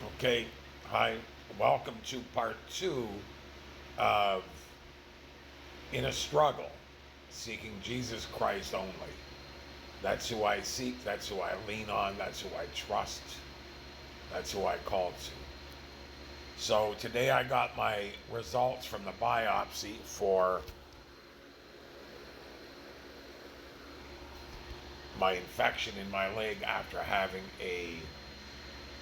Okay, hi, welcome to part two of In a Struggle, Seeking Jesus Christ Only. That's who I seek, that's who I lean on, that's who I trust, that's who I call to. So today I got my results from the biopsy for my infection in my leg after having a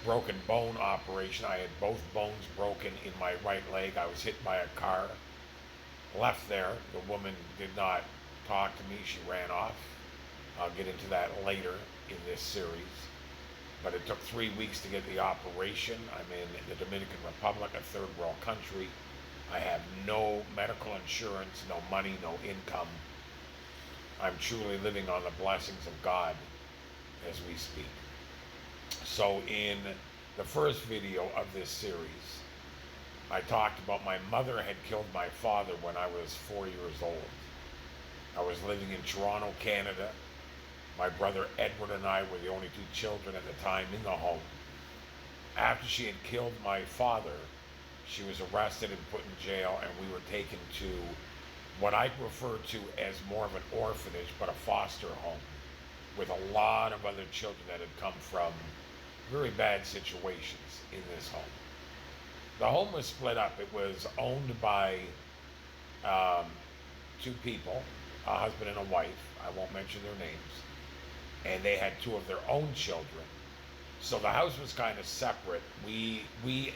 broken bone operation. I had both bones broken in my right leg. I was hit by a car, left there. The woman did not talk to me, she ran off. I'll get into that later in this series. But it took 3 weeks to get the operation. I'm in the Dominican Republic, a third world country. I have no medical insurance, no money, no income. I'm truly living on the blessings of God as we speak. So, in the first video of this series, I talked about my mother had killed my father when I was 4 years old. I was living in Toronto, Canada. My brother Edward and I were the only two children at the time in the home. After she had killed my father, she was arrested and put in jail, and we were taken to what I refer to as more of an orphanage, but a foster home, with a lot of other children that had come from very bad situations in this home. The home was split up. It was owned by um, two people, a husband and a wife. I won't mention their names. And they had two of their own children. So the house was kind of separate. We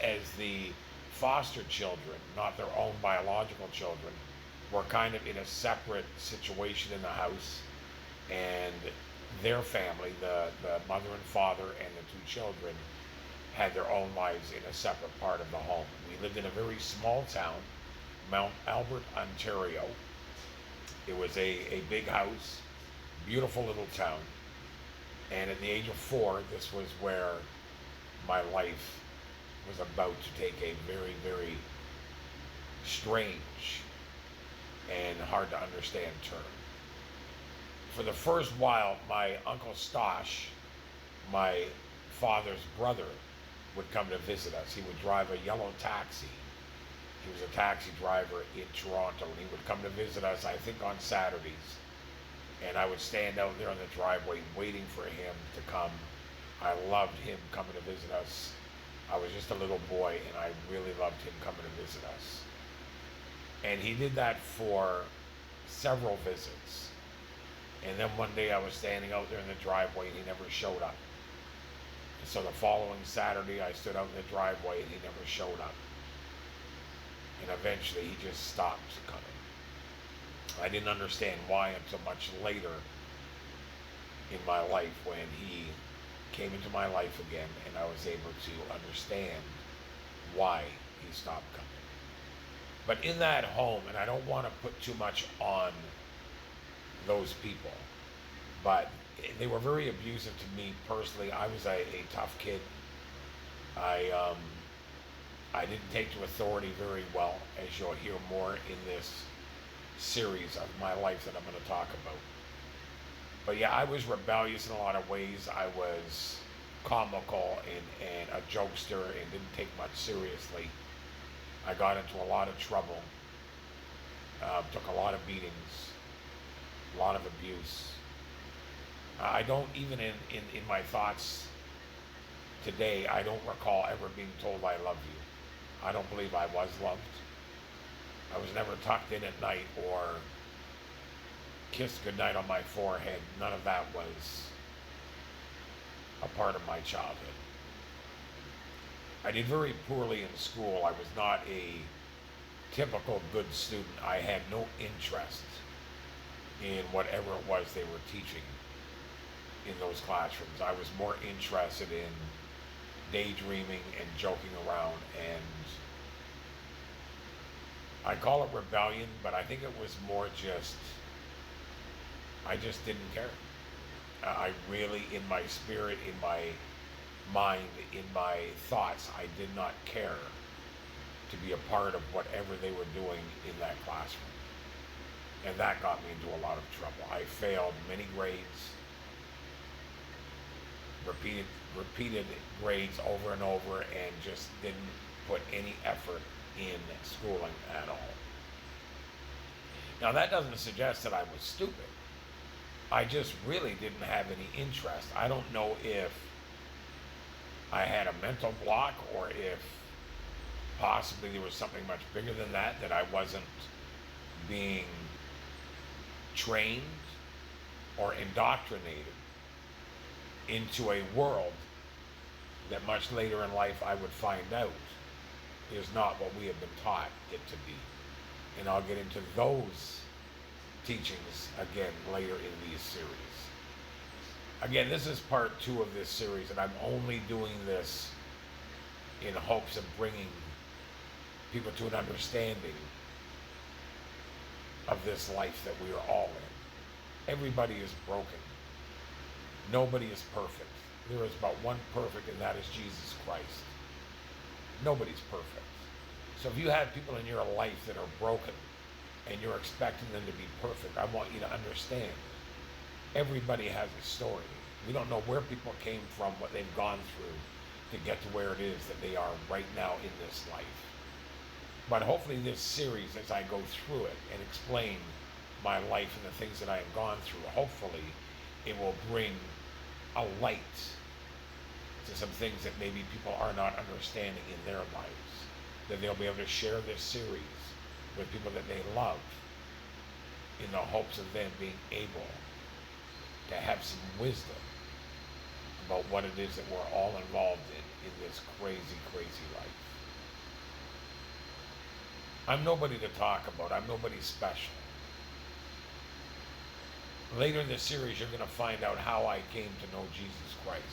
as the foster children, not their own biological children, were kind of in a separate situation in the house. And their family, the mother and father and the two children, had their own lives in a separate part of the home. We lived in a very small town, Mount Albert, Ontario. It was a big house, beautiful little town. And at the age of 4, this was where my life was about to take a very, very strange and hard to understand turn. For the first while, my Uncle Stosh, my father's brother, would come to visit us. He would drive a yellow taxi. He was a taxi driver in Toronto, and he would come to visit us, I think, on Saturdays. And I would stand out there on the driveway waiting for him to come. I loved him coming to visit us. I was just a little boy, and I really loved him coming to visit us. And he did that for several visits. And then one day I was standing out there in the driveway, and he never showed up. And so the following Saturday, I stood out in the driveway, and he never showed up. And eventually, he just stopped coming. I didn't understand why until much later in my life when he came into my life again, and I was able to understand why he stopped coming. But in that home, and I don't want to put too much on those people, but they were very abusive to me personally. I was a tough kid. I I didn't take to authority very well, as you'll hear more in this series of my life that I'm going to talk about. But yeah, I was rebellious in a lot of ways. I was comical and a jokester and didn't take much seriously. I got into a lot of trouble, took a lot of beatings, a lot of abuse. I don't even in my thoughts today, I don't recall ever being told I love you. I don't believe I was loved. I was never tucked in at night or kissed goodnight on my forehead. None of that was a part of my childhood. I did very poorly in school. I was not a typical good student. I had no interest in whatever it was they were teaching in those classrooms. I was more interested in daydreaming and joking around, and I call it rebellion, but I think it was more just, I just didn't care. I really, in my spirit, in my mind, in my thoughts, I did not care to be a part of whatever they were doing in that classroom. And that got me into a lot of trouble. I failed many grades, repeated grades over and over and just didn't put any effort in schooling at all. Now, that doesn't suggest that I was stupid. I just really didn't have any interest. I don't know if I had a mental block or if possibly there was something much bigger than that I wasn't being trained or indoctrinated into a world that much later in life I would find out is not what we have been taught it to be. And I'll get into those teachings again later in these series. Again, this is part 2 of this series, and I'm only doing this in hopes of bringing people to an understanding of this life that we are all in. Everybody is broken. Nobody is perfect. There is but one perfect, and that is Jesus Christ. Nobody's perfect. So if you have people in your life that are broken and you're expecting them to be perfect, I want you to understand everybody has a story. We don't know where people came from, what they've gone through to get to where it is that they are right now in this life. But hopefully this series, as I go through it and explain my life and the things that I have gone through, hopefully it will bring a light to some things that maybe people are not understanding in their lives. That they'll be able to share this series with people that they love in the hopes of them being able to have some wisdom about what it is that we're all involved in this crazy, crazy life. I'm nobody to talk about. I'm nobody special. Later in this series, you're going to find out how I came to know Jesus Christ.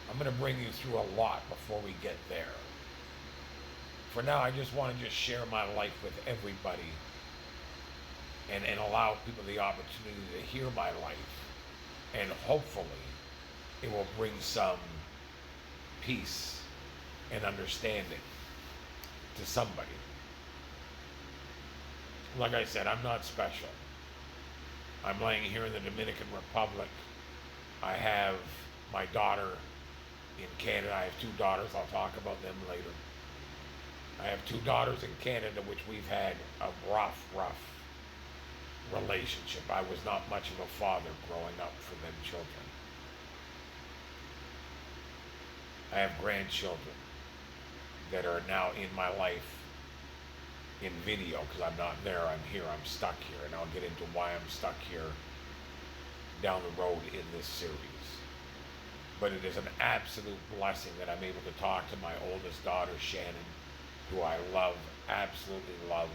I'm going to bring you through a lot before we get there. For now, I just want to just share my life with everybody and allow people the opportunity to hear my life. And hopefully, it will bring some peace and understanding to somebody. Like I said, I'm not special. I'm laying here in the Dominican Republic. I have my daughter in Canada. I have 2 daughters. I'll talk about them later. I have 2 daughters in Canada, which we've had a rough relationship. I was not much of a father growing up for them children. I have grandchildren that are now in my life in video, because I'm not there, I'm here, I'm stuck here, and I'll get into why I'm stuck here down the road in this series. But it is an absolute blessing that I'm able to talk to my oldest daughter, Shannon, who I love, absolutely love,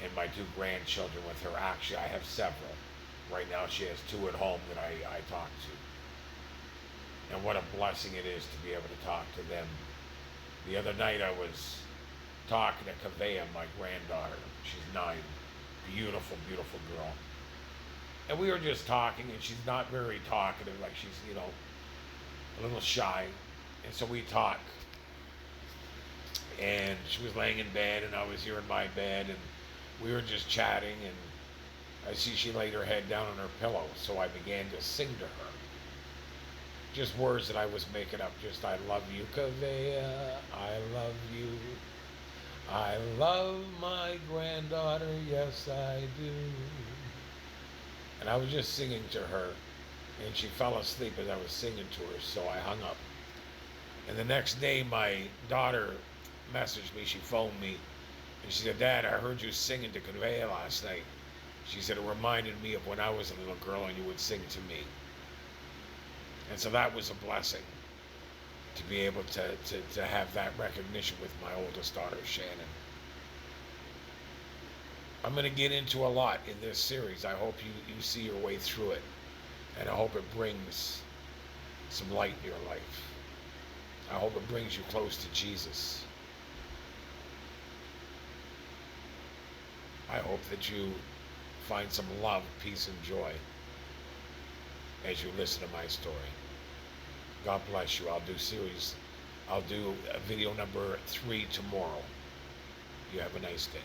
and my 2 grandchildren with her. Actually, I have several. Right now she has 2 at home that I talk to. And what a blessing it is to be able to talk to them. The other night I was talking to Kavea, my granddaughter. She's 9. Beautiful, beautiful girl. And we were just talking, and she's not very talkative, like she's, a little shy. And so we talk. And she was laying in bed, and I was here in my bed, and we were just chatting, and I see she laid her head down on her pillow, so I began to sing to her. Just words that I was making up, just, I love you, Kavea, I love you. I love my granddaughter, yes I do. And I was just singing to her, and she fell asleep as I was singing to her, so I hung up. And the next day, my daughter messaged me, she phoned me, and she said, Dad, I heard you singing to Kavea last night. She said, it reminded me of when I was a little girl and you would sing to me. And so that was a blessing, to be able to have that recognition with my oldest daughter, Shannon. I'm going to get into a lot in this series. I hope you see your way through it, and I hope it brings some light in your life. I hope it brings you close to Jesus. I hope that you find some love, peace, and joy as you listen to my story. God bless you. I'll do video number 3 tomorrow. You have a nice day.